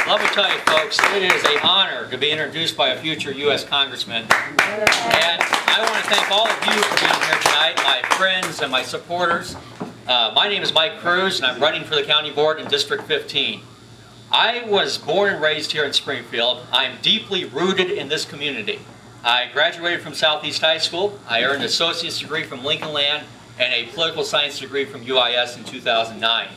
Let me tell you, folks, it is an honor to be introduced by a future U.S. Congressman. And I want to thank all of you for being here tonight, my friends and my supporters. My name is Mike Cruz, and I'm running for the county board in District 15. I was born and raised here in Springfield. I'm deeply rooted in this community. I graduated from Southeast High School. I earned an associate's degree from Lincoln Land and a political science degree from UIS in 2009.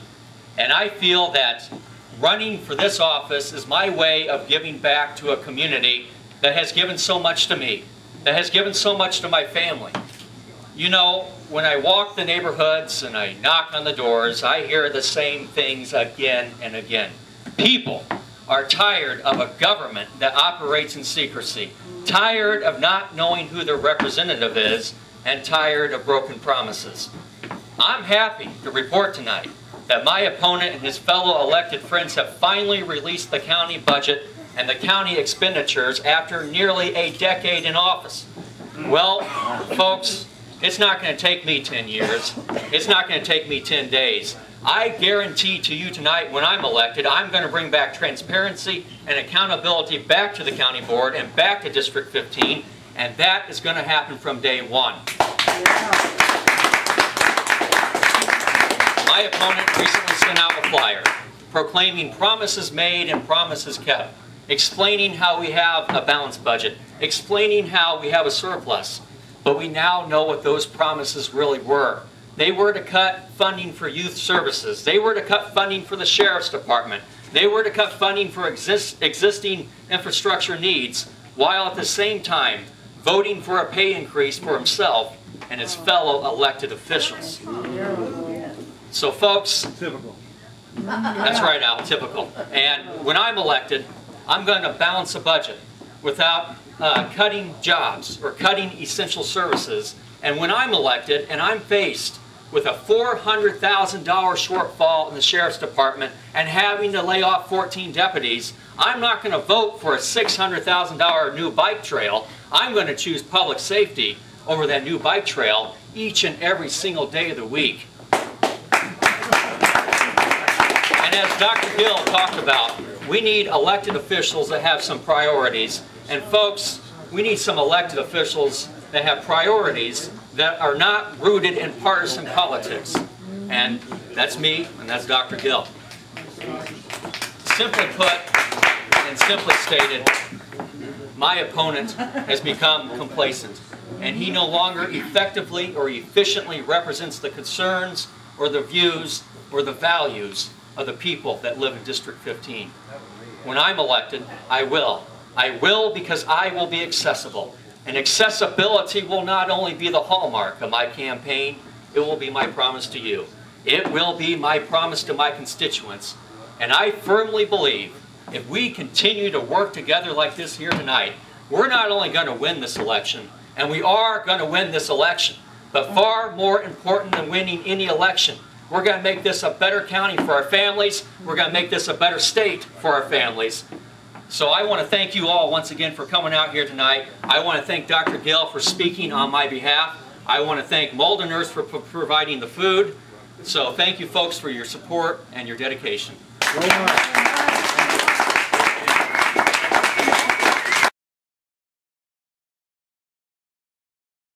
And I feel that running for this office is my way of giving back to a community that has given so much to me, that has given so much to my family. You know, when I walk the neighborhoods and I knock on the doors, I hear the same things again and again. People are tired of a government that operates in secrecy, tired of not knowing who their representative is, and tired of broken promises. I'm happy to report tonight that my opponent and his fellow elected friends have finally released the county budget and the county expenditures after nearly a decade in office. Well, folks, it's not going to take me 10 years. It's not going to take me 10 days. I guarantee to you tonight, when I'm elected, I'm going to bring back transparency and accountability back to the county board and back to District 15, and that is going to happen from day one. My opponent recently sent out a flyer proclaiming promises made and promises kept, explaining how we have a balanced budget, explaining how we have a surplus. But we now know what those promises really were. They were to cut funding for youth services. They were to cut funding for the sheriff's department. They were to cut funding for existing infrastructure needs, while at the same time voting for a pay increase for himself and his fellow elected officials. So folks, typical. That's right, Al, typical. And when I'm elected, I'm going to balance a budget without cutting jobs or cutting essential services. And when I'm elected and I'm faced with a $400,000 shortfall in the sheriff's department and having to lay off 14 deputies, I'm not going to vote for a $600,000 new bike trail. I'm going to choose public safety over that new bike trail each and every single day of the week. And as Dr. Gill talked about, we need elected officials that have some priorities. And folks, we need some elected officials that have priorities that are not rooted in partisan politics. And that's me, and that's Dr. Gill. Simply put, and simply stated, my opponent has become complacent, and he no longer effectively or efficiently represents the concerns or the views or the values of the people that live in District 15. When I'm elected, I will. I will because I will be accessible. And accessibility will not only be the hallmark of my campaign, it will be my promise to you. It will be my promise to my constituents. And I firmly believe if we continue to work together like this here tonight, we're not only going to win this election, and we are going to win this election, but far more important than winning any election, we're going to make this a better county for our families. We're going to make this a better state for our families. So I want to thank you all once again for coming out here tonight. I want to thank Dr. Gill for speaking on my behalf. I want to thank Moldeners for providing the food. So thank you folks for your support and your dedication.